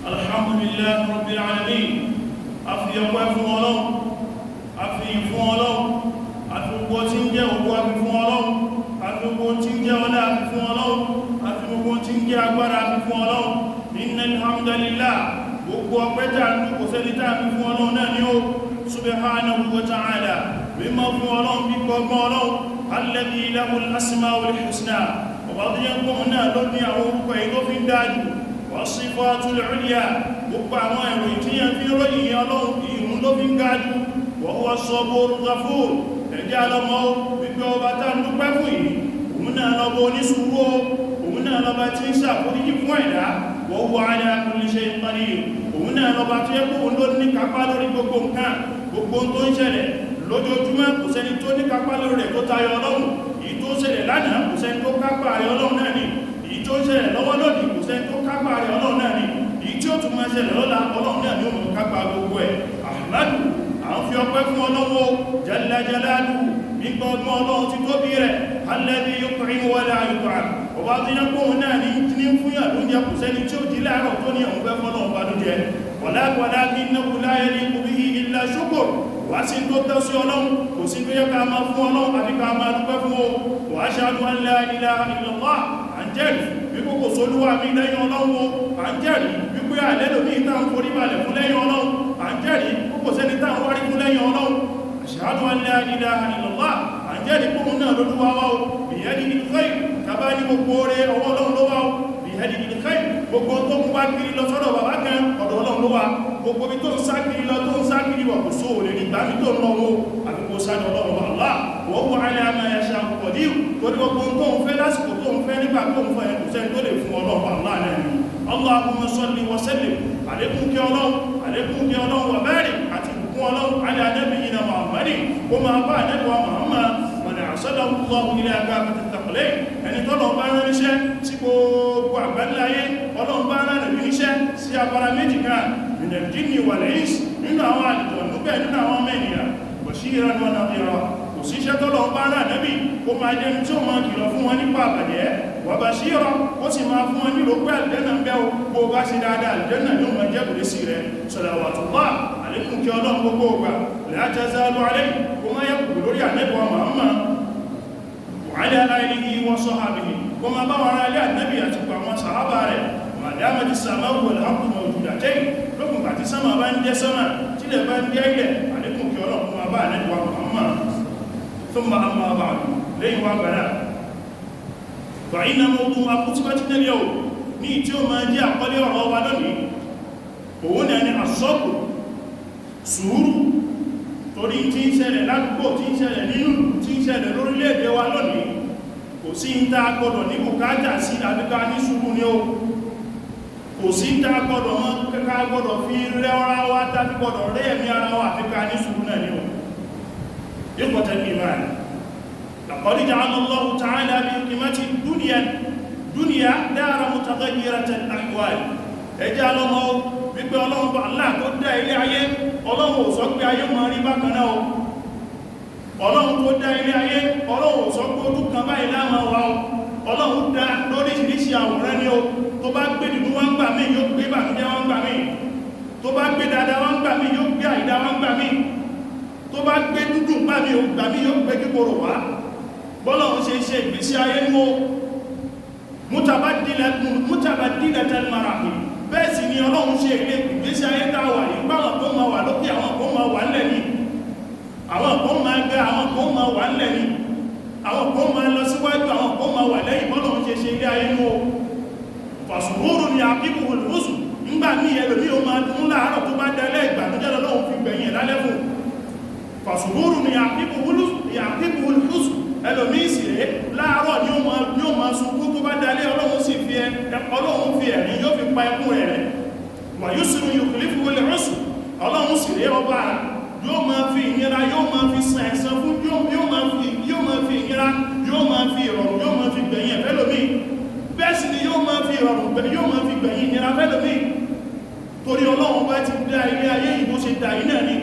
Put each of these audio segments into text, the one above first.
alhamdulillah rabbil alamin afi ọpẹ́ fún Ọlọ́run afi fún Ọlọ́run afi gbogbo tí ń jẹ́ ògo afi fún Ọlọ́run afi gbogbo tí ń jẹ́ ọlá afi fún Ọlọ́run afi gbogbo tí ń jẹ́ agbára afi fún Ọlọ́run innal hamdalillah gbogbo ọpẹ́ tá ń kò sẹ́ni tá afi fún Ọlọ́run náà ni ó subhanahu wa ta'ala mímọ́ fún Ọlọ́run bí gbogbo Ọlọ́run alladhi lahul asmaul husna ọba tó yẹ kó náà ló ní àwọn orúkọ èyí tó fi ń dájú wasifatul ulya gbogbo àwọn ìròyìn tí yẹn fi ròyìn Ọlọ́run ìrùn ló fi ń gájú wa huwa as-sabur ghafur ẹjá lọ́mọ́ wípé ọba tá ń dúpẹ́ fún yìí òun náà lọ́bọ̀ onísùúrù òun náà lọ́ba tí ń ṣàforíjì fún ẹ̀dá wa huwa ala kulli shay'in qadir òun náà lọ́ba tí ẹkùn òun ló ní kápá lórí gbogbo nǹkan gbogbo tó ń ṣẹlẹ̀ lójoojúmọ́ kò sẹ́ni tó ní kápá lórí rẹ̀ tó tayọ Ọlọ́run èyí tó ṣẹlẹ̀ lánàá kò sẹ́ni tó kápá rẹ̀ Ọlọ́run náà ni èyí tó ṣẹlẹ̀ lọ́wọ́ lónìí kò sẹ́ni tó kápá rẹ̀ Ọlọ́run náà ni èyí tí ó tún máa ṣẹlẹ̀ lọ́la Ọlọ́run náà ni ó mọ̀ kápá gbogbo ẹ̀ ahmadu àwọn fi ọpẹ́ fún Ọlọ́run jalla jalaluhu nípa ọdún Ọlọ́run ti tóbi rẹ̀ alladhi yut'imu wa la yut'am ọba tó yẹ kó náà ní fúnyà ló ń jẹ kò sẹ́ni tí ó jí láàárọ̀ tó ní ọ̀hún fẹ́ fọ́lọ́run bá ló jẹ walakinnahu la yaliqu bihi illa shukr wá sí tó tẹ́ sí Ọlọ́run kò sí tó yẹ ká máa fún Ọlọ́run àti ká máa dúpẹ́ fún o wa ashhadu an la ilaha illallah àjẹ́rì wípé kò sólúwà mí lẹ́yìn Ọlọ́run àjẹ́rì wípé àlẹ́lòmí ìtàn forí balẹ̀ fún lẹ́yìn Ọlọ́run àjẹ́rì kò sẹ́ni tàn wárí fún lẹ́yìn Ọlọ́run ashhadu an la ilaha illallah àjẹ́rì kó náà lólúwà wá o biyadihil khair tàbá ní gbogbo rẹ̀ ọwọ́ Ọlọ́run ló wá o biyadihil khair gbogbo tó ń bá kiri lọ sọ́dọ̀ bàbá kan ọ̀dọ̀ Ọlọ́run ló wá gbogbo bí tó ń sá kiri lọ tó ń sá kiri wọ̀ kò sóò lè nígbà mi tó ń lọ wo àbíkò sáàdọ̀ Ọlọ́run Allah wa huwa ala ma yasha'u qadir torí gbogbo tó ń fẹ́ lásìkò tó ń fẹ́ nígbà tó ń fẹ́ ẹ̀kùsẹ́ tó lè fún Ọlọ́run Allah náà ni Allahumma salli wa sallim àlékún kí Ọlọ́run wa barik àti ìbùkún Ọlọ́run ala nabiyyina Muhammadin kó máa bá ànẹ́bùwa Muhammad man arsalahu Allahu ila kaffati thaqalayn ẹni tọ́lọ̀ bá rán níṣẹ́ sí gbogbo àgbáńláyé Ọlọ́run bá rán rẹ̀ níṣẹ́ sí abara méjì kan minal jinni wal ins nínú àwọn àlùjànnú bẹ́ẹ̀ nínú àwọn mẹ́nìyàn bashiran wa nadhira kò síṣẹ́ tọ́lọ̀ bá rán nẹ́bì kó máa jẹ́ tí ó máa kìlọ̀ fún wọn nípa àbàjẹ́ wa bashira ó sì máa fún wọn nílò pé àlùjánnà ń bẹ o bó bá ṣe dáadáa àlùjánnà yóò máa jẹ́ bùrẹ́ sí rẹ̀ salawatullah àlékún kí Ọlọ́run gbogbo ògbà la tazalu alayhi kó máa yẹ kù lórí ànẹ́bùwa Muhammad wa ala alihi wa sahbihi kó máa bá wọn ará ilé ànẹ́bì àti àwọn sàhábà rẹ̀ madamati samawu wal ardu mawjudatayn lókùn àti sánmà bá ń jẹ́ sánmà tílẹ̀ bá ń jẹ́ ilẹ̀ àlékún kí Ọlọ́run máa bá ànẹ́bùwa Muhammad thumma amma ba'du lẹ́yìn wá gbàdá fa inna mawdu'a khutbatina al-yawm ní tí ó máa jẹ́ àkọlé ọ̀rọ̀ wa lónìí òun náà ni as-sabr sùúrù torí tí ń ṣẹlẹ̀ ládùúgbò tí ń ṣẹlẹ̀ nínú tí ń ṣẹlẹ̀ lórílẹ̀-èdè wa lónìí kò sí ń tá gbọdọ̀ ní bùkátà sí àbíká ní sùúrù ní o kò sí ń tá gbọdọ̀ mọ́ kíká gbọdọ̀ fi rẹ́ ara wa tàbí gbọdọ̀ rẹ́ ẹ̀mí ara wa àbíká ní sùúrù náà ní o إخوة الإيمان لقد جعل الله تعالى بحكمته دنيا دار متغيرة الأحوال ẹjá lọ́mọ́ wípé Ọlọ́run bá Allah tó dá ilé ayé Ọlọ́run ò sọ pé ayé máa rí bákan náà Ọlọ́run tó dá ilé ayé Ọlọ́run ò sọ pé ojú kan báyìí láàmà wá Ọlọ́run dá lóríṣiríṣi àwòrán ní o tó bá gbé dùnú wá ń gbà mí yóò gbé bàmídẹ́ wá ń gbà mí tó bá gbé dáadáa wá ń gbà mí yóò gbé àìdá wá ń gbà mí tó bá gbé dúdùn bá mi ògbà mí yóò gbé kíkorò wá bọ́lọ̀ ń ṣe ìgbésí ayé mú mutabaddilatal marahil bẹ́ẹ̀ sì ni Ọlọ́run ṣe ilé ìgbésí ayé táwà ní báwọn kó máa wà lókè àwọn kó máa wà nílẹ̀ ní àwọn kó máa ga àwọn kó máa wà nílẹ̀ ní àwọn kó máa lọ síwájú àwọn kó máa wà lẹ́yìn bọ́lọ̀ ń ṣe ilé ayé mú fàṣùgbóró ni àbíkù olùrúsù nígbà ní ẹlòmí o máa dún láàárọ̀ tó bá dẹ́lẹ́ ìgbà tó jẹ́ lọ́wọ́ fi gbẹ̀yìn lálẹ́ fún fàṣùgbóró ni àbíkù olùrúsù ẹlòmí ìsìrẹ́ láàárọ̀ ni ó máa sunkún tó bá dálẹ́ Ọlọ́run sì fi ẹ̀rín yóò fi pa ẹkún rẹ̀ wà yóò sínú yòkùlífù wọlé rọ́sù Ọlọ́run sì rẹ̀ ọba yóò máa fi ìnira yóò máa fi san ẹ̀san fún yóò máa fi ìnira yóò máa fi ìrọ̀rùn yóò máa fi gbẹ̀yìn ẹ̀fẹ́lòmí bẹ́ẹ̀ sì ni yóò máa fi ìrọ̀rùn yóò máa fi gbẹ̀yìn ìnira fẹ́lòmí torí Ọlọ́run bá ti dá ilé ayé ìbò ṣe dá iná ni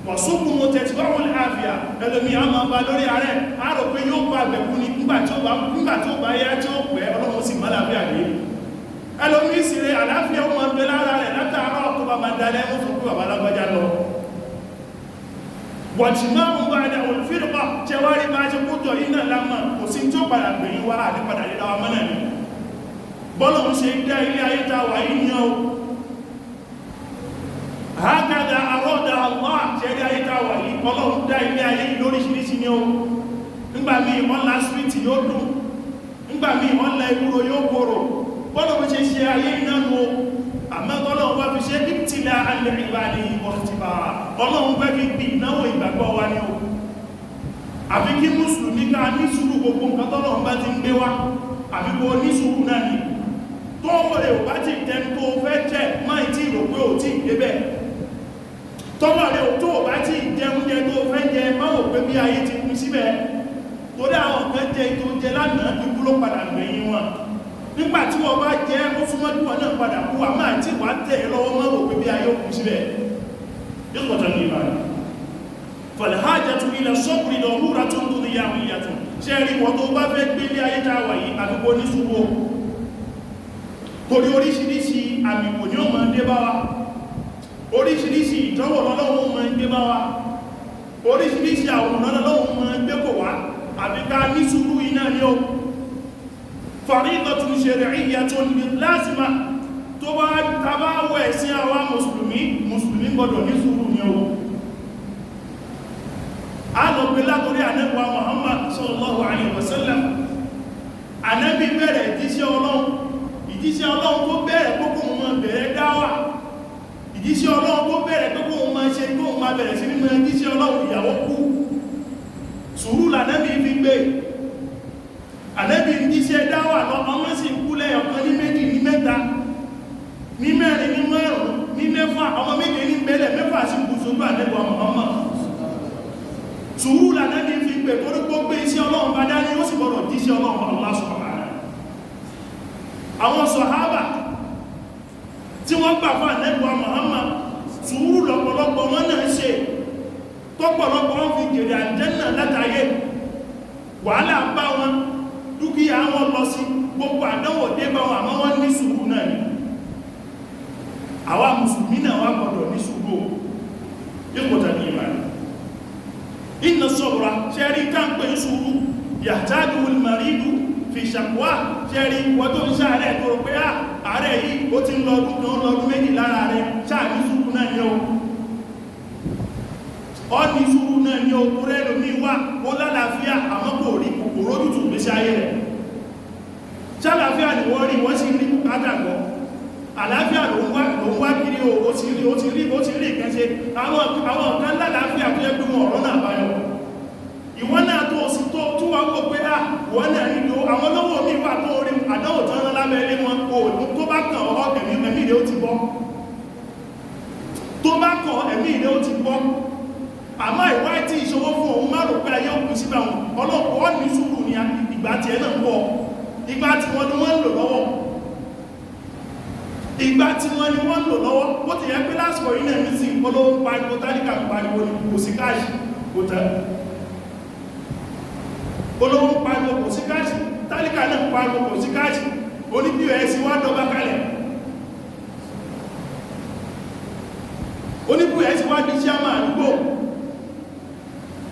wọ̀súnkún mo tẹ̀tí bá wọ́n àfíà ẹlòmí a máa bá lórí ààrẹ àárò pé yóò bá àgbẹ̀kú ní nígbà tí ó bá yá tí ó pẹ́ Ọlọ́run sì má láàfíà dé àláfíà ó máa bẹ lára rẹ̀ látàárọ̀ tó bá máa dalẹ̀ ó sọ pé bàbá lágbájá lọ wọ̀tí máa ń bá ẹ̀dà olùfíìrùpá tẹwárí máa ṣe kójọ iná lámà kò sí tí ó padà gbẹ̀yìn wá àdípadà lè dáwà mọ́nà ní bọ́lọ̀ ń ṣe dá ilé ayé tàwà yìí o hákàdà àrọ́dà Allah ṣẹ́dá ayé tàwà yìí Ọlọ́run dá ilé ayé lóríṣiríṣi ní o nígbà míì ọlá swíìtì yóò dùn nígbà míì ọlá ewúro yóò kóró bọ́lọ̀ ń ṣe ayé iná nù àmọ́gọ́lọ́ wá fi ṣe ìtìlá alẹ́ ìbáni ọ̀tìbà ọlọ́run fẹ́ fi bí ìnáwó ìgbàgbọ́ wa ní o àfi kí mùsùlùmí ká ní sùúrù gbogbo nǹkan tọ́lọ́run bá ti ń gbé wá àfi kó ní sùúrù náà ni tó wọlé ò bá ti tẹ́ tó fẹ́ jẹ́ máa tí ìrò pé ò tí ìdébẹ̀ tọ́lọ̀ rẹ̀ tó bá ti jẹunjẹ tó fẹ́ jẹ máa wò pé bí ayé ti kún síbẹ̀ torí àwọn kan jẹ tó jẹ lánàá ikú ló padà gbẹ̀yìn wọn nígbàtí wọ́n bá jẹ́ ó súnmọ́ tí wọ́n náà padà kú àmá àti wà tẹ̀ lọ́wọ́ mọ́ òpin bí ayé òkú síbẹ̀ yíkọ̀tà ní ìbáyìí fọ̀lẹ̀hájá tún ilẹ̀ sọ́kùnrin lọ rúra tó ń dúdú ya àwọn ìyàtọ̀ ṣe rí wọ́n tó bá fẹ́ gbé lé ayé táwà yìí àdúgbò ní ṣubú torí oríṣiríṣi àmìkò ní ó máa ń dé bá wa oríṣiríṣi ìtọ́wọ̀ lọ́lọ́wọ́ máa ń dé bá wa oríṣiríṣi àwòrán lọ́lọ́wọ́ máa ń gbé kò wá àbíká ní ṣubú iná ní ó faridatun shari'iyyatun lazima tó bá tàbá wẹ̀ sí àwa mùsùlùmí gbọdọ̀ ní sùúrù ní o a lọ pé látorí ànẹ́bùwa Muhammad sallallahu alaihi wasallam ànẹ́bí bẹ̀rẹ̀ ìjíṣẹ́ ọlọ́run tó bẹ̀rẹ̀ gbogbo wọn bẹ̀rẹ̀ dáwà ìjíṣẹ́ ọlọ́run tó bẹ̀rẹ̀ gbogbo wọn máa ṣe tó máa bẹ̀rẹ̀ sí nínú ìjíṣẹ́ ọlọ́run ìyàwó kú sùúrù lànẹ́bí fi gbé ànẹ́bí ìjíṣẹ́ dáwà lọ ọmọ sí kúlẹ̀ ọ̀kan ní méjì ní mẹ́ta ní mẹ́rin ní márùn-ún ní mẹ́fà ọmọ méje ní bẹ́lẹ̀ mẹ́fà sí kùsùgbà ànẹ́bí ọmọ sùúrù lànẹ́bí fi gbé torí gbogbo iṣẹ́ ọlọ́run bá dání ó sì gbọ́dọ̀ jíṣẹ́ ọlọ́run Allah subhanahu àwọn sọ̀hábà tí wọ́n gbà fún ànẹ́bí Muhammad sùúrù lọ́pọ̀lọpọ̀ wọn náà ṣe tọ́pọ̀lọpọ̀ wọn fi jèrè àjẹ́nà látàyé wàhálà bá wọn dúkìá wọn lọ sí gbogbo àdánwò dé bá wọn àmọ́ wọ́n ní sùúrù náà ni àwa mùsùlùmí náà wá gbọ́dọ̀ ní sùúrù yíkọ̀tà ní ìmàní inna sabra ṣẹ́rí káńpẹ̀ sùúrù yahtaju al-maridu fi shakwa ṣẹ́rí wọ́n tó ń ṣàárẹ̀ tó rò pé ààrẹ yìí ó ti lọ́dún kan lọ́dún méjì lára rẹ̀ ṣáà ní sùúrù náà ni ó ní sùúrù náà ni ó kúrẹ́ lómi wá ó lálàáfíà àmọ́ kò rí kòkòrò tútù lé sí ayé rẹ̀ ṣálàáfíà ni wọ́n rí wọ́n sì rí kádàgbọ́ àlàáfíà ló ń wá kiri ó ti rí ìkẹ́ṣe àwọn kan lálàáfíà tó yẹ pé wọn ọ̀rọ̀ náà báyọ̀ ìwọ́n náà tó sì tó túnwà wó pé wọ́n náà nílò àwọn lọ́wọ́ mi wà tó rí àdáwò tán lábẹ́ ilé wọn òòlù tó bá kàn ọ́ ẹ̀mí rẹ̀ ó ti bọ́ tó bá kàn ẹ̀mí rẹ̀ ó ti bọ́ àmọ́ ìwá tí ìṣòwò fún òun má rò pé ayé òkú síbẹ̀ wọn ọlọ́pọ̀ ní sùúrù ní ìgbà tí ẹ náà pọ̀ ìgbà tí wọ́n ni wọ́n lò lọ́wọ́ ìgbà tí wọ́n ni wọ́n lò lọ́wọ́ ó ti yẹ pé lásìkò yìí náà ní sí olówó pariwo tálíkà pariwo ní kò sí káàṣì kò tẹ́ olówó pariwo kò sí káàṣì tálíkà náà pariwo kò sí káàṣì oníbíọ̀ẹ́sì wá dọ́bá kalẹ̀ oníbíọ̀ẹ́sì wá di ṣíàmà àdúgbò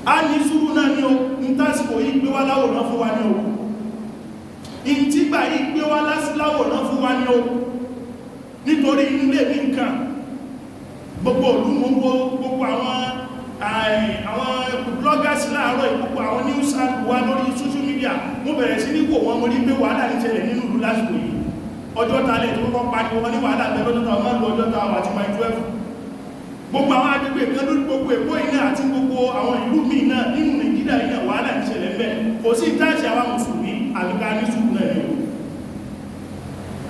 a ní sùúrù náà ní o ní tásìkò yìí gbé wá láwòrán fún wa ní o ìtígbà yìí gbé wá láwòrán fún wa ní o nítorí ilé ní nǹkan gbogbo olúmọ̀wó gbogbo àwọn bloggers láàárọ̀ ìgbogbo àwọn news app wá lórí social media mo bẹ̀rẹ̀ sí ní wò wọn mo rí pé wàhálà ní ṣẹlẹ̀ nínú ìlú lásìkò yìí ọjọ́ tààlẹ̀ tó kọ́ pariwo wọn ní wàhálà bẹ̀rẹ̀ ọjọ́ tààwà àti my 12 gbogbo àwọn agbègbè kan lórí gbogbo èkó iná àti gbogbo àwọn ìlú míì náà nínú Nàìjíríà iná wàhálà ní ṣẹlẹ̀ mẹ́ kò sí ìtàṣì àwọn mùsùlùmí àbíká ní sùúrù náà yóò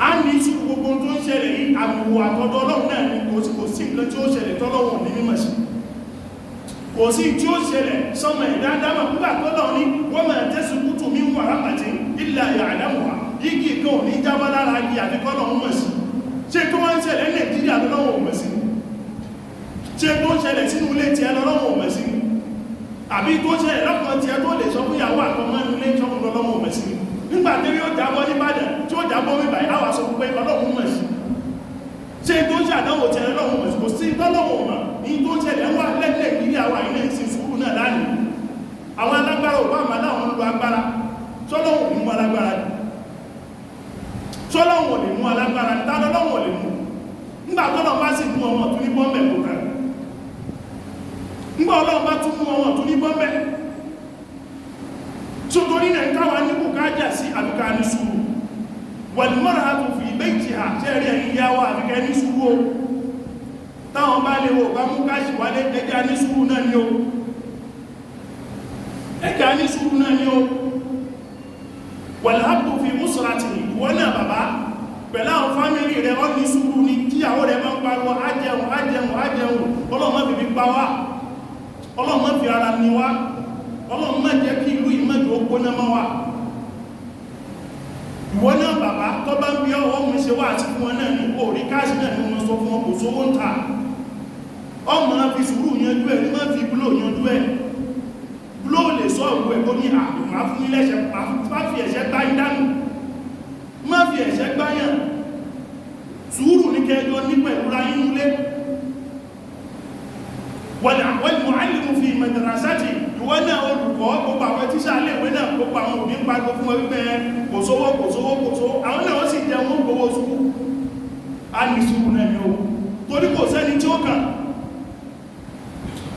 a ní sùúrù gbogbo tó ń ṣẹlẹ̀ yìí àmìwò àtọ́dọ́ Ọlọ́run náà ní kò sí nǹkan tí ó ṣẹlẹ̀ tọ́lọ́wọ̀n ní mímọ̀ sí kò sí tí ó ṣẹlẹ̀ sọmọ ìdádámà púpà tọ́lọ́ ní wọ́n máa tẹ́sù kútù mí wà rápàtí illa ya'lamuha igi kan ní jábá lára igi àfikọ́lọ̀ ń mọ̀ sí ṣe tó wọ́n ń ṣẹlẹ̀ Nàìjíríà lọ́wọ́ mọ̀ sí ṣe tó ń ṣẹlẹ̀ sínú ilé tí ẹ lọ́wọ́ mọ̀ sí àbí tó ṣẹlẹ̀ lọ́kàn tí ẹ tó lè sọ fún ìyàwó àtọmọ́ ilé ìṣọ́kùn lọ́wọ́ mọ̀ sí nígbà tí ó jábọ́ ní Ìbàdàn tí ó jábọ́ mẹ́bà ìháwà sọ pé Ọlọ́run mọ̀ sí àdánwò tẹ̀lé lọ́wọ́ mọ̀ kò sí tọ́lọ́wọ́ mọ̀ ní tó tẹ̀lé wà lẹ́lẹ̀ ìrírí àwa ilé ìsìn sùúrù náà láàrin àwọn alágbára ò bá àmà láwọn ń lo agbára tọ́lọ́wọ́ ní mú alágbára tọ́lọ́wọ́ lè mú alágbára tálọ́lọ́wọ́ lè mú nígbà tọ́lọ́ bá sì mú ọmọ tún ní bọ́m̀bẹ̀ kò kàn nígbà ọlọ́run bá tún mú ọmọ tún ní bọ́m̀bẹ̀ tó torí náà káwà ní kò kájà sí àbíká ní sùúrù wàlúmọ́ra tó fi baytiha tẹ́rẹ ẹ̀yìn yáwó àbíká ní sùúrù o táwọn bá lè wò bá mú káṣì wálé ẹjá ní sùúrù náà ni o ẹjá ní sùúrù náà ni o wàlúhàbù fi usratihi wọ́n náà bàbá pẹ̀lú àwọn fámílì rẹ̀ ọ́ ní sùúrù ní kíyàwó rẹ̀ máa ń pariwo ájẹun ọlọ́mọ fi fi pa wá ọlọ́mọ fi ara ní wá ọlọ́mọ jẹ́ kí ìlú ìmọ́jọ ó gbóná mọ́ wá ìwọ náà bàbá tó bá ń bí ọwọ́ mú ṣe wá àti fún wọn náà ní orí káàṣì náà ní wọ́n sọ fún ọkọ̀ sówó ń ta ọmọ fi sùúrù yanjú ẹ̀ ní má fi búlò yanjú ẹ̀ búlò lè sọ ìwé tó ní àdùnmá fún ilẹ̀ṣẹ̀ má fi ẹ̀ṣẹ̀ gbá ìdánù má fi ẹ̀ṣẹ̀ gbáyàn sùúrù ní kẹjọ ní pẹ̀lú ráyínú lé wal-mu'allimu fi madrasati ìwọ náà olùkọ́ gbogbo àwọn tíṣà léèwé náà gbogbo àwọn òbí ń pariwo fún ẹgbẹ́ kò sówó àwọn náà wọ́n sì jẹ wọ́n gbowó sùúrù a ní sùúrù náà ni ó torí kò sẹ́ni tí ó kàn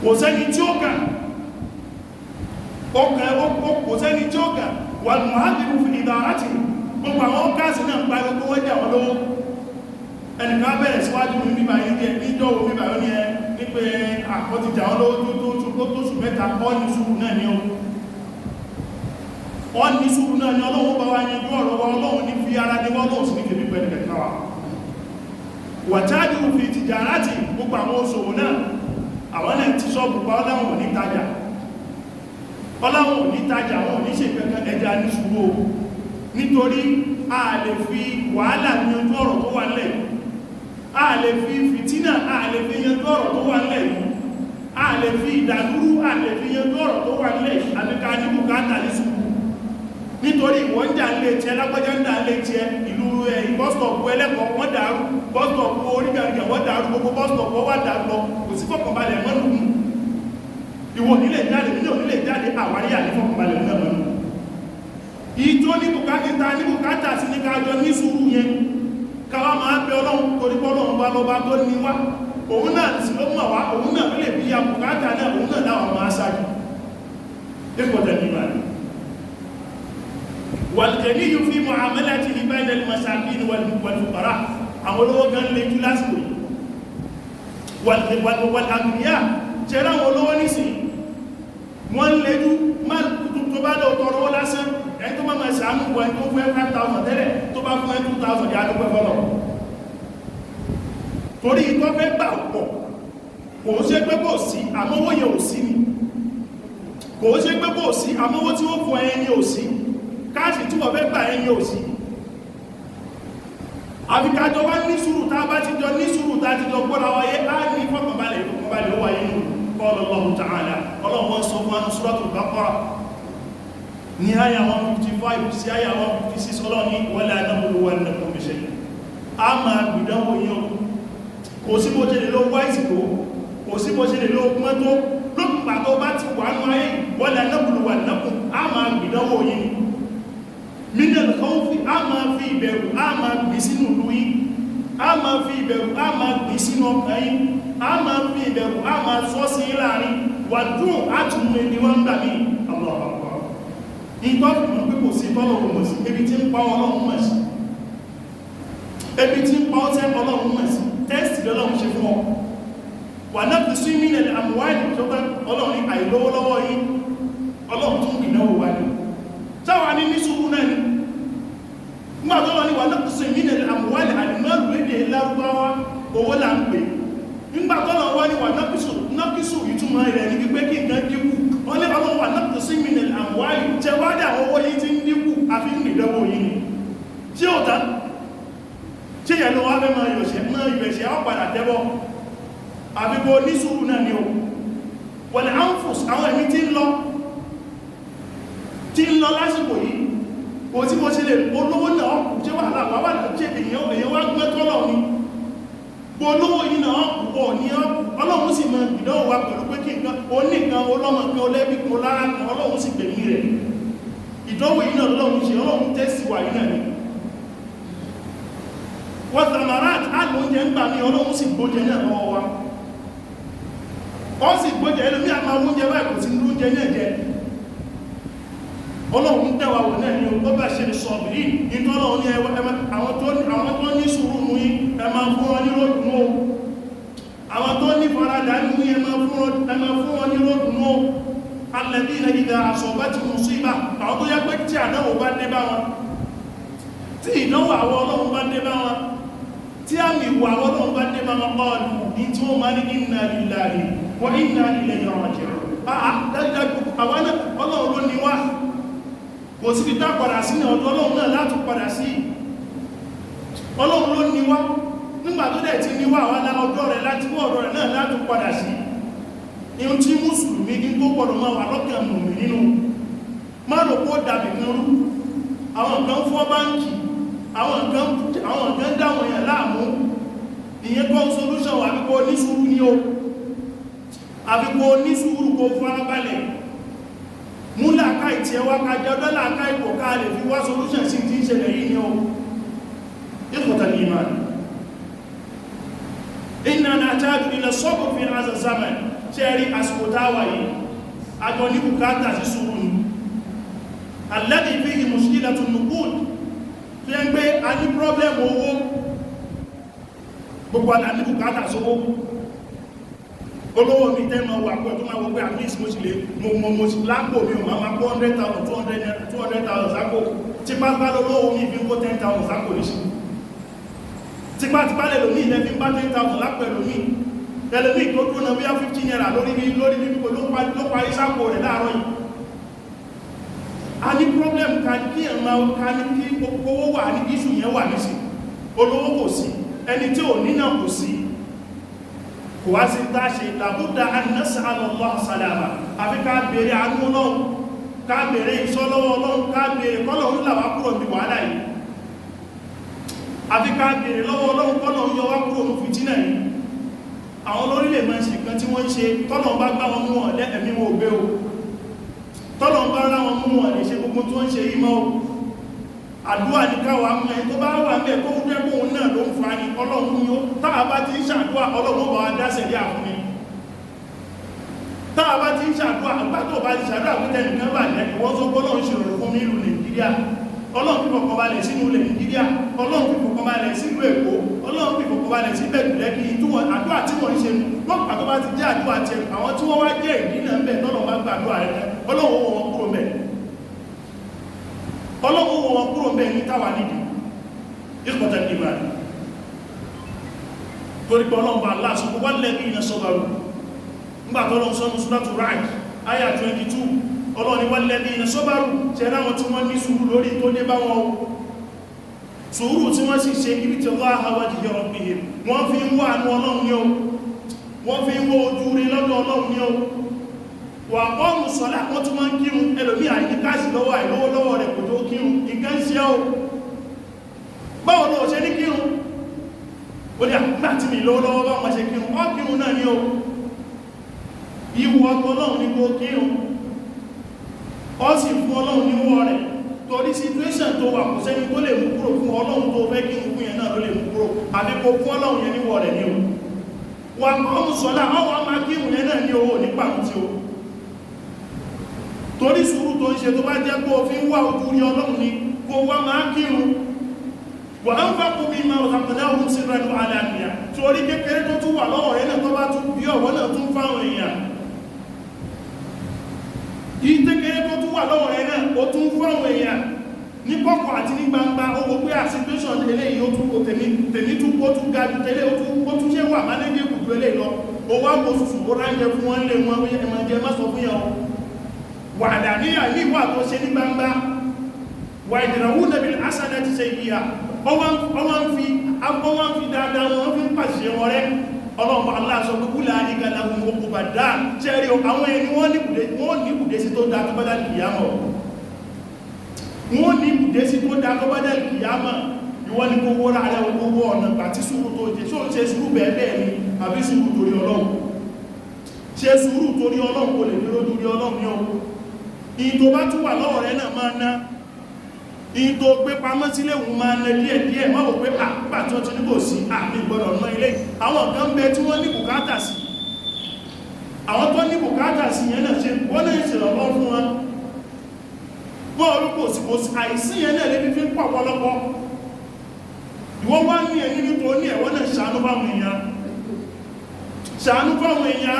kò sẹ́ni tí ó kàn wal-mu'allimu fi idarati gbogbo àwọn káàsì náà ń pariwo kó wọ́n jẹ́ àwọn lówó ẹnìkan bẹ̀rẹ̀ síwájú mi nígbà yìí jẹ́ níjọ́ omi bàyọ́ ní ẹ nípe àkọ́tìjà olówó tó sù mẹ́ta ọ́nì sùúrù náà ni ọ́nì sùúrù náà ni ọlọ́run bá wá ní ojú ọ̀rọ̀ wa ọlọ́run ní fi ara ní wọ́n lọ́wọ́ sí ní kèmí pẹ̀lú kẹtàwà wàtájú fi tìjà láti gbogbo àwọn oṣòwò náà àwọn náà ti sọ́ọ̀bù pa ọlọ́run ò ní tajà wọn ò ní ṣe kankan ẹja ní sùúrù nítorí a lè fi wàhálà ní ojú ọ̀rọ̀ tó wà nílẹ̀ a lè fi fìtínà a lè fi yanjú ọ̀rọ̀ tó wà nílẹ̀ yìí a lè fi ìdàlúrú a lè fi yanjú ọ̀rọ̀ tó wà nílẹ̀ yìí àbíká ní bùkátà ní sùúrù nítorí ìwọ́n jà ń lè tiẹ lágbájá ń dà lè tiẹ ìlú bọ́stọ̀pù ẹlẹ́kọ̀ọ́ wọ́n dàrú bọ́stọ̀pù orígàrígà wọ́n dàrú gbogbo bọ́stọ̀pù wọ́n dàrú lọ kò sí fọkànbalẹ̀ mọ́nù ìwò nílé jáde nínú nílé jáde àwárí ànífọkànbalẹ̀ náà mọ́nù ìjọ ní bùkátà sí ní kájọ ní sùúrù yẹn káwà máa bẹ ọlọ́run torí pọ́lọ́run bá lọ́bá tó ní wá òun náà sí ló mọ̀ wá òun náà lè bí ya bùkátà náà òun náà láwọn máa ṣáájú ẹkọ̀tẹ̀ ní ìbàdí wàlùkẹ̀ní yóò fi mu'amalatihi bayna al-masakin wal-fuqara àwọn olówó gan lè jú lásìkò wal-aghniya jẹ́rọ àwọn olówó nísìn wọ́n lè jú má tó bá lọ tọrọ ó lásán ẹni tó máa ṣàánú wọn tó fún 5,000 tẹ́lẹ̀ tó bá fún 2,000 yà dúpẹ́ fọ́lọ̀ torí ìtọ́ fẹ́ gbà pọ̀ kò ṣe pé kò sí àmọ́wó yẹ ò sí ni kò ṣe pé kò sí àmọ́wó tí ó fún ẹni ò sí káàṣì tí wọ́n fẹ́ gbà ẹni ò sí àfikájọ wá ní sùúrù tá bá ti jọ ní sùúrù tá ti jọ gbọ́ra wáyé á ní fọ́kànbalẹ̀ ó wáyé nù qala Allahu ta'ala ọlọ́wọ́ sọ fún àwọn Suratul Baqara ní àyà 155 sí àyà 156 ọlọ́ni wala nabluwannakum bi shay' a máa gbìdánwò yíò kò sí bó ṣe lè lọ wáìsì tó kò sí bó ṣe lè lọ pẹ́ tó lókùnpà tó bá ti wà ní ayé wala nabluwannakum a máa gbìdánwò yìí minal khawfi a máa fi ìbẹ̀rù a máa gbì sínú ìlú yìí a máa fi ìbẹ̀rù a máa gbì sínú ọkàn yìí a máa fi ìbẹ̀rù a máa sọ sí láàrin wà dùn átùmù ẹni wọ́n gbà mí ìtọ́fì mọ́ pé kò sí tọ́lọ̀wọ̀ mọ̀ sí ebi tí ń pa ọlọ́run mọ̀ sí ebi tí ń pa ọ́tẹ́ ọlọ́run mọ̀ sí tẹ́sì lọ́lọ́run ṣe fún ọ wà náà fi sí mílẹ̀ àmúwáìdì tó bá ọlọ́run àìlówó lọ́wọ́ yìí ọlọ́run tún ìnáwó wà ní sáwà ní ní ṣubú náà ni nígbà tó lọ ní wà náà fi sí mílẹ̀ àmúwáìdì àdìmọ́lù lédè lárúbáwá owó là ń pè nígbà tó lọ wá ní wà náà fi sùn ìtumọ̀ rẹ̀ ní pípẹ́ kí nǹkan dínkù wọ́n lé ọlọ́run wà náà sí mílẹ̀ àmúwáìdì jẹ wádà owó yìí tí ń dínkù àfi ń ìdánwò yìí ni tí ó dá tí yẹ̀ ló wá fẹ́ máa yọ̀ṣẹ̀ ọ́ padà tẹ́bọ̀ àbíkò ní sùúrù náà ni ó wọ̀lẹ̀ áńfùs àwọn ẹ̀mí tí ń lọ lásìkò yìí kò tí mo ṣe lè olówó náà kù tí wà láwọ́ wà tí èyàn wá gbẹ́ tọ́lọ̀ ní polówó yìí náà púpọ̀ ní ọlọ́run sì mọ ìdánwò wa pẹ̀lú pé kí nǹkan oníkan olọ́mọ kan olẹ́bí kan lára kan ọlọ́run sì gbẹ̀mí rẹ̀ ìdánwò yìí náà ọlọ́run ṣe ọlọ́run tẹ́sì wà yìí náà ni wọ́n tamarat alóúnjẹ ń gbà ní ọlọ́run sì gbóúnjẹ náà lọ́wọ́ wa wọ́n sì gbóúnjẹ ẹlòmí àmà oúnjẹ báyìí kò sí ní oúnjẹ náà jẹ ọlọ́run tẹ́wà wọ̀ náà ni ó bá ṣe sọ̀bìrì ìtọ́lọ́run ní àwọn tó ní sùúrù mú yí ẹ máa fún wọn ní ròdùn ó àwọn tó ní faradà mú yí ẹ máa fún wọn ní ròdùn ó alladhina idha asabathum musiba àwọn tó yẹ pé tí àdánwò bá dé bá wọn tí ìdánwò àwọn ọlọ́run bá dé bá wọn tí àmì ìwà àwọn ọlọ́run bá dé bá wọn qalu ní tí wọ́n máa ní inna lillahi wa inna ilayhi raji'un dájúdájú àwọn ọlọ́run ló ní wá kò sí ìdá padà sí ní ọ̀dọ̀ ọlọ́run náà láti padà sí ọlọ́run ló ní wá nígbà tó dẹ̀ ti ní wá wá ọ̀dọ̀ rẹ̀ láti wọ́ ọ̀dọ̀ rẹ̀ náà láti padà sí ihun tí mùsùlùmí ní tó gbọdọ̀ máa wà lọ́kàn mùmí nínú má lò kó dàbí kan rú àwọn nǹkan fọ́ báńkì àwọn nǹkan dáwọn èèyàn láàmú ìyẹn kọ́ solution wà àbíkò ní sùúrù ní o àbíkò ní sùúrù kó farabalẹ̀ mú làákà ìtì ẹwà kájọ dọ́là ká ìpò ká lè fi wá solution sí ti ìṣẹ̀lẹ̀ yìí ní o ìkọ̀tà ní ìmá inna nahtaju ila sabr fi hadha zaman ṣẹ́rí àsìkò táwà yìí àjọ ní bùkátà sí sùúrù ní alladhi fihi mushkilatun nuqud tí ẹ ń gbé a ní problem owó gbogbo àdá ní bùkátà sówó olówó mi tẹ́ máa wà pẹ́ tó máa wọ́pẹ́ at least mo sì lè mo sì lápò mi ò máa kó 100,000 200,000 sápò tipátipá lówó mi fi ń kó 10,000 sápò ní sí tipátipá lè lómi ilẹ̀ fi ń bá 10,000 lápẹ̀ lómi ẹlẹ́mí tó dúró náà bí á 15 naira lórí bí ló parí sápò rẹ̀ láàárọ̀ yìí a ní problem ká kí owó wà ní iṣu yẹn wà ní sí olówó kò sí ẹni tí ò nínà kò sí kò wá sí dáṣe làbúdá an-nas'ala Allah salama àfi ká bèèrè àánú Ọlọ́run ká bèèrè ìṣọ́lọ́wọ́ Ọlọ́run ká bèèrè kọ́lọ̀un làwá kúrò bí wàhálà yìí àfi ká bèèrè lọ́wọ́ Ọlọ́run kọ́lọ̀un yọ wá kúrò ní fìtínà yìí àwọn olórílẹ̀ máa ń ṣe kan tí wọ́n ń ṣe tọ́lọ̀ bá gbá wọn mú wọn lẹ́ẹ̀mí wọn ògbé o tọ́lọ̀ bá rá wọn mú wọn lè ṣe gbogbo tó ń ṣe yìí mọ́ àdúwà ní káwà mú ẹ tó bá wà mẹ́ kó jẹ́ kóhun náà ló ń fa ní Ọlọ́run yóò táà bá ti ń ṣàdúwà Ọlọ́run bá wá dáṣẹ̀ rí àfún ni táà bá ti ń ṣàdúwà àgbàtò bá ti ṣàdúwà pẹ́tẹ́ nìkan bà jẹ́ ìwọ́n tó gbọ́lọ́run ṣe rò fún nílùú Nàìjíríà Ọlọ́run fi kọ̀kọ̀ balẹ̀ sínú ilẹ̀ Nàìjíríà Ọlọ́run fi kọ̀kọ̀ balẹ̀ sínú Èkó Ọlọ́run fi kọ̀kọ̀ balẹ̀ sí Bẹ̀dùlẹ́kì àdúwà tí wọ́n ń ṣe lọ́pàá tó bá ti jẹ́ àdúwà tí àwọn tí wọ́n wá jẹ́ ìdínà ń bẹ̀ tọ́lọ̀ bá gbàdúwà rẹ̀ Ọlọ́run wọn kúrò mẹ́ Ọlọ́run wọn kúrò mẹ́ ní táwà nídìí ìkọ̀tẹ̀ ìgbà torí pé Ọlọ́run bá aláṣọ wọ́n lẹ́bí iná sọ́bàrù nígbàtọ́lọ́run sọ́nù Suratu Ra'd ayà 22 Ọlọ́run ni wọ́n lẹ́bí iná sọ́bàrù ṣe ráwọn tí wọ́n ní sùúrù lórí tó dé bá wọn sùúrù tí wọ́n sì ṣe ibi tí Allah wajhi rabbihim wọ́n fi ń wà ní Ọlọ́run ní o wọ́n fi ń wó ojú rí lọ́dọ̀ Ọlọ́run ní o wà ọ́mù sọ́lá wọ́n tún máa ń kírun ẹlòmí àyíkáṣì lọ́wọ́ àìlówó lọ́wọ́ rẹ̀ kò tó kírun nǹkan ṣe ó báwo ló ṣe ní kírun ó ní àgbà tí mi lówó lọ́wọ́ bá wọ́n ṣe kírun ọ́ kírun náà ní o ìwọ Ọlọ́run ní kó kírun ọ́ sì fún Ọlọ́run níwọ́ rẹ̀ torí situation tó wà kò sẹ́ni tó lè mú kúrò fún Ọlọ́run tó fẹ́ kírun fún yẹn náà ló lè mú kúrò àbí kó fún Ọlọ́run yẹn níwọ́ rẹ̀ ní o wà ọ́mù sọ́lá ọwọ́ máa kírun yẹn náà ní owó nípa tí o torí sùúrù tó ń ṣe tó bá jẹ́ kó fi ń wá ojú rí Ọlọ́run ní kó wá máa kírun wà ń fẹ́ kó bí ma ọ̀tàkùnláhùn sí rẹ̀lú aláàmìyà torí kékeré tó tún wà lọ́wọ́ rẹ̀ náà tó bá tún bí ọ̀wọ́ náà tún fáwọn èèyàn yìí kékeré tó tún wà lọ́wọ́ rẹ̀ náà ó tún fáwọn èèyàn ní kọ̀kọ̀ àti ní gbangba ó wò pé situation eléyìí ó tún kò tèmi tún kó tún ga jù tẹ́lẹ̀ ó tún ṣe wà mánéjì kùtù eléyìí lọ ó wá kó sùsù ó ráńjẹ fún wọn lé wọn ẹmọ má sọ fún yàn wàdà níyà ní ìwà tó ṣe ní gbangba wà ìdìràwú nàbí asádà ti ṣe ìyà ọwọ́n fi dáadáa wọn fi ń pàṣẹ wọn rẹ ọlọ́pàá aláṣọ gbogbo láàrínkà láwọn okùn bà dáa ṣẹ́rí àwọn ẹni wọ́n ní kùdésí tó dá tó bá dá kìyàmọ̀ wọ́n ní kùdésí tó dá tó bá dá kìyàmọ̀ ìwọ́n ni gbogbo rárẹ̀ owó ọ̀nà gbà tí sùúrù tó jẹ́ ṣó ṣe sùúrù bẹ́ẹ̀ ni àbí sùúrù torí Ọlọ́run ṣe sùúrù torí Ọlọ́run kò lè dúró torí Ọlọ́run ní ọwọ́ ìyí tó bá tún wà lọ́wọ́ rẹ̀ náà máa ná ìyí tó gbé pamọ́ sílé òun máa ná díẹ̀díẹ̀ má wò pé àpá tí wọ́n ti níbò sí àmì ìgbọ́dọ̀ ná ilé àwọn kan bẹ tí wọ́n ní bùkátà sí àwọn tó ní bùkátà sí yẹn náà ṣe wọ́n náà ìṣèlọ́wọ́ fún wọn bọ́ọ̀lù kò sí àìsí yẹn náà lè fi ń pọ̀ pọ̀lọpọ̀ ìwọ́n wá ní ẹni nítorí ní ẹ̀wọ́n náà ṣàánú fáwọn èèyàn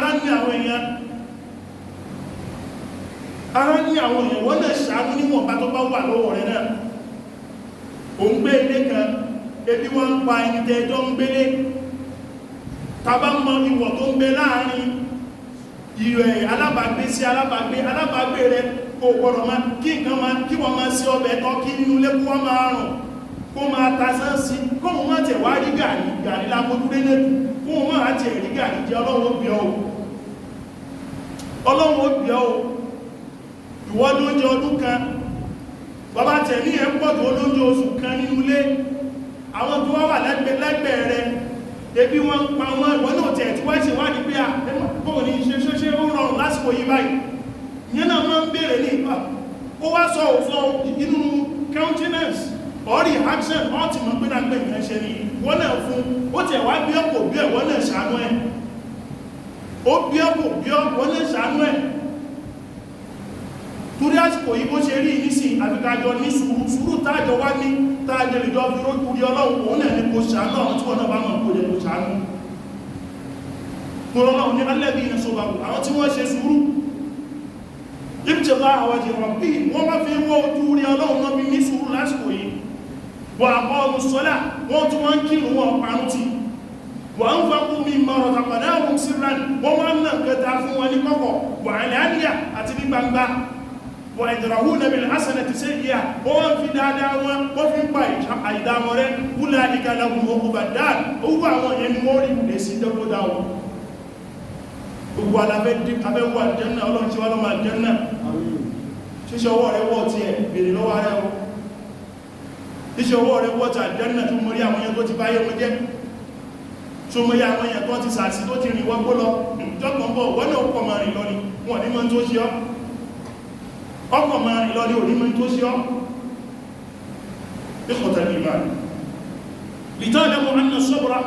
ara ní àwọn èèyàn wọ́n náà ṣàánú níwọ̀n bá tó bá wà lọ́wọ́ rẹ̀ náà o ń gbé ilé kan ebi wọ́n ń pa ẹni tẹ́jọ́ ń gbélé tàbá mọ ìwọ̀ tó ń bẹ láàrin ìrẹ̀ alábàgbé sí alábàgbé rẹ̀ kò gbọ́dọ̀ máa kí nǹkan máa kí wọ́n máa sí ọbẹ̀ tọ́ kí nínú ilé kó wọ́n máa rùn kó máa tasán sí kó wọ́n máa tẹ̀ wá rí gàrí lápójú lé lẹ́tù kó wọ́n máa tẹ̀ rí gàrí jẹ́ Ọlọ́run ó bí ọ́ ìwọ́n lóúnjẹ ọdún kan bàbá tẹ̀ ní ẹ̀ pọ̀jù olóúnjẹ oṣù kan nínú ilé àwọn tó wà lẹ́gbẹ̀ẹ́ rẹ̀ ebi wọ́n ń pa wọn ìwọ́n náà tẹ̀ tí wọ́n ṣe wá ní pé bóò ní ṣe ó rọrùn lásìkò yìí báyìí yẹn náà máa ń bèèrè ní ìpá ó wá sọ òsọ inú countenance or reaction ọ̀tí mọ̀ pé náà pé nǹkan ṣe ní wọ́n náà fún ó tẹ̀ wá bí ọ̀pọ̀ bí ẹ̀ wọ́n náà ṣàánú ẹ̀ ó bí ọ̀pọ̀ bí wọ́n náà ṣàánú ẹ̀ torí àsìkò yìí bó ṣe rí nísìn àfikàjọ ní sùúrù táàjọ wá ní táàjẹ lè jọ fi rójú rí Ọlọ́run òun náà ní kò ṣàánú àwọn tí wọ́n náà bá mọ̀ kó lè kò ṣàánú tó rọ́lọ́run ní alẹ́bí iná sọ́bàbù àwọn tí wọ́n ṣe sùúrù ibtìlá àwàjì rọ̀bí wọ́n bá fi wọ́ ojú rí Ọlọ́run náà bí ní sùúrù lásìkò yìí wà àpọ̀ ọmọ sọ́lá wọ́n tí wọ́n kírun wọn parun ti wà ń fa kú mi mọ̀rọ̀ tàpàdá àwọn síran wọ́n wá ń nà kẹta fún wọn ní kọ́kọ̀ wà àlàáníyà àti ní gbangba wà ìdàràhúnà bil hasanati sayyi'a wọ́n fi dáadáa wọn wọ́n fi ń pa àìdámọ́ rẹ̀ wúlá ìkàlàwò ọkùnbà dáa owó àwọn yẹn ni wọ́n rí lè sí dọ́gbọ́dá wọn gbogbo alábẹ́wà jẹ́nà ọlọ́run tí wá lọ́mà jẹ́nà ṣíṣẹ́ ọwọ́ rẹ̀ wọ́ tí ẹ̀ bèèrè lọ́wọ́ rẹ̀ wọ́ ṣíṣẹ́ ọwọ́ rẹ̀ wọ́ tí àjẹ́nà tó mọ́rí àwọn èèyàn tó ti báyé wọn jẹ́ tó mọ́rí àwọn èèyàn tó ti sàásí tó ti rìn wọ́gbó lọ jọ́kàn bọ̀ wọ́n náà kọ̀ máa rìn lọ ni wọ́n ní mọ́ tó ṣe ọ́ ọkọ̀ máa rìn lọ ní òní mọ́ tó ṣe ọ́ ikhwata al-iman lita'lamu anna as-sabra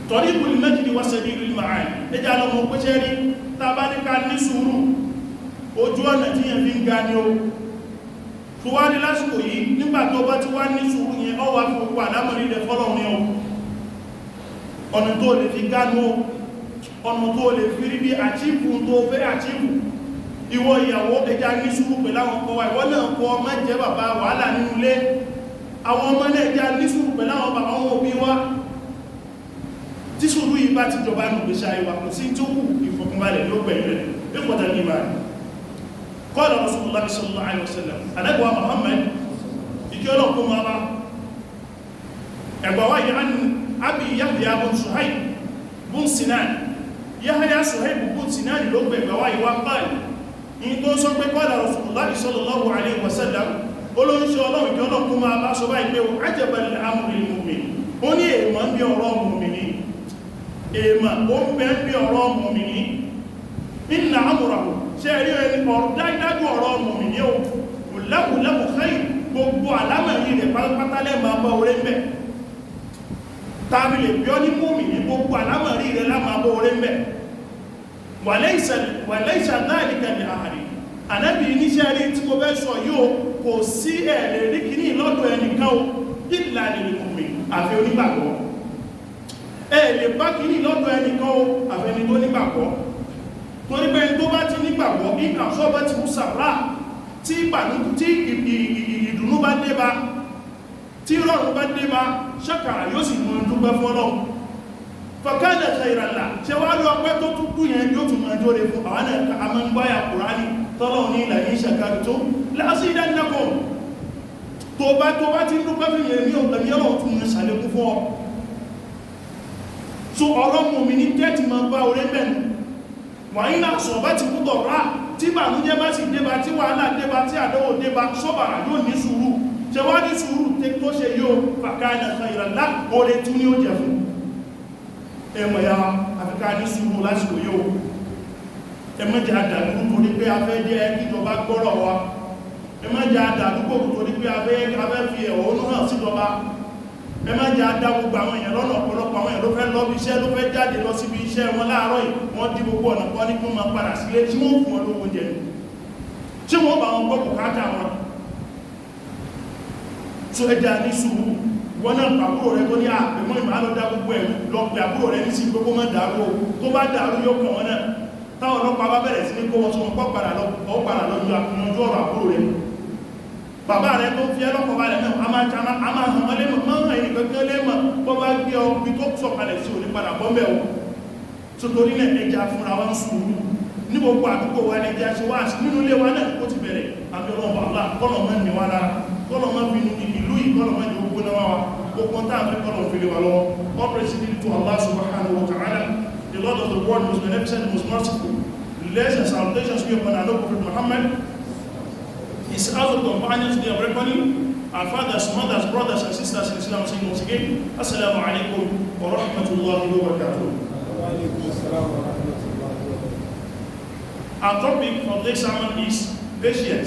tariqul majdi wa sabilul ma'ali ẹjá lọ́mọ pẹ́ṣẹ́ rí tàbá ní ká ní sùúrù ojú ọ̀nà tí yẹn fi ń ga ní o tó wá ní lásìkò yìí nígbà tó bá ti wá ní sùúrù yẹn ọwà fún gbogbo àlámọ̀rí rẹ̀ fọ́lọ̀ ní o ọ̀nà tó lè fi ga ní o ọ̀nà tó lè fi rí bí àchífù tó fẹ́ àchífù ìwọ ìyàwó ẹjá ní sùúrù pẹ̀lú àwọn ọkọ wa ìwọ náà kọ ọmọ jẹ́ bàbá wàhálà nínú ilé àwọn ọmọ náà ẹjá ní sùúrù pẹ̀lú àwọn bàbá wọn òbí wa tí sùúrù yìí bá ti jọba nù gbèsè àìwà kò sí tó kù ìfọ̀kànbalẹ̀ ló pẹ̀lú rẹ̀ ẹ̀kọ́ta ní ìbáyìí qala Rasulullah sallallahu alaihi wasallam alẹ́gbàwà Muhammad ìkí ọlọ́pọ̀ máa bá ẹgbàwà yìí Abi Yahya bun Suhaib bun Sinan Yahya Suhaib bun Sinan ló gbẹ̀gbàwà yìí wá báyìí in tó sọ pé qala Rasulullah sallallahu alaihi wasallam olóńṣẹ́ ọlọ́run ìkí ọlọ́pọ̀ máa bá sọ báyìí pé ajaban li amril mu'min ó ní èèmọ̀ ń bí ọ̀rọ̀ mùmìnì èèmọ̀ ó ń bẹ́ ń bí ọ̀rọ̀ mùmìnì inna amrahu ṣe rí ẹni ọ̀rọ̀ dájú ọ̀rọ̀ mùmìnì ó lẹ́kùnlẹ́kù khair gbogbo àlámẹ̀rí rẹ̀ pátálẹ̀ máa bá orí mẹ́ tàbí lè bí ọ ní mùmìnì gbogbo àlámẹ̀rí rẹ̀ lá máa bá orí mẹ́ wa laysa dhalika li ahad ànábì níṣẹ́ rí tí mo fẹ́ sọ yóò kò sí ẹ̀rẹ̀ rí kìíní lọ́dọ̀ ẹnìkan ó illa lil mu'min àfi onígbàgbọ́ lè bá kìíní lọ́dọ̀ ẹnìkan ó àfẹni tó nígbàgbọ́ torí pé tó bá ti nígbàgbọ́ ní àṣọ́bá ti mú sàrá tí ìdùnnú bá débá tí rọrùn bá débá ṣákàrà yóò sì mọ̀ dúpẹ́ fọ́lọ́ fọ̀kánà khairala ṣe wá lọ pẹ́ tó túnkú yẹn yóò tún mọ̀ jóre fún àwọn àmọ́gbáyà Kùránì tọ́lọ̀ ní ilẹ̀ yìí ṣàkàrí tó lásì ìdánilẹ́kọ̀ọ́ tó bá ti dúpẹ́ fún yẹn ní ọ̀gbẹ̀mí ọlọ́run tún ní ṣàlékún fún ọ so ọ̀rọ̀ mọ̀mí ní tẹ́tì máa bá orí mẹ́nu wàyí náà sọ bá ti kútọ̀ rá tí bàmújẹ́ bá sì débá tí wàhálà débá tí àdánwò débá sọ́bàrà yóò ní sùúrù ṣe wá ní sùúrù tó ṣe yóò fàkánà khayran lá oore tún ní ó jẹ fún ẹmọ̀ ya àfikà ní sùúrù lásìkò yóò ẹmọ́jẹ́ àdàlúgbò torí pé a fẹ́ jẹ́ kíjọba gbọ́rọ̀ wa ẹmọ́jẹ́ àdàlúgbò torí pé a fẹ́ fi ẹ̀hónú hàn síjọba ẹmọ́jẹ́ àdá gbogbo àwọn èèyàn lọ́nà ọ̀pọ̀lọpọ̀ àwọn èèyàn ló fẹ́ lọ bí iṣẹ́ ló fẹ́ jáde lọ síbi iṣẹ́ wọn láàárọ̀ yìí wọ́n dí gbogbo ọ̀nà kan ní kí wọ́n máa padà sílé tí wọ́n fún wọn lówó jẹ tí wọ́n bá wọn gbọ́ bùkátà wọn tó ẹja ní sùúrù wọn náà pàbúrò rẹ tó ní àpèmọ́ ìmọ̀ alọ́dá gbogbo ẹ̀ lọ pé àbúrò rẹ ní sí gbogbo mọ́ dàrú tó bá dàrú yóò kàn wọn náà táwọn ọlọ́pàá bá bẹ̀rẹ̀ sí ní kó wọn tó wọn padà lọ yanjú ọ̀rọ̀ àbúrò rẹ bàbá rẹ tó fi ẹlọ́pàá balẹ̀ náà a máa hàn wọ́n lé mọ̀ máa hàn ẹni kankan lé mọ̀ bọ́ bá gbé ọbí tó sọ̀kalẹ̀ sí òní padà bọ́ mẹ́ o tó torí náà ẹja fúnra wọn sùúrù ní gbogbo àdúgbò wa ní ẹja ṣe wá sí nínú ilé wa náà ó ti bẹ̀rẹ̀ àbí ọlọ́pàá àlá kọ́lọ̀ mọ́ ní wa lára kọ́lọ̀ mọ́ fi ìlú yìí kọ́lọ̀ mọ́ ní ogun náà wa gbogbo tá a fi kọ́lọ̀ fi lè wà lọ́wọ́ all praise be to Allah subhanahu wa ta'ala the Lord of the world, most beneficent, most merciful. Blessings and salutations be upon our Lord Prophet Muhammad, his other companions, their reckoning, our fathers, mothers, brothers, and sisters in Islam. Saying once again, Assalamu alaikum wa rahmatullahi wa barakatuh. Our topic of this sermon is patience.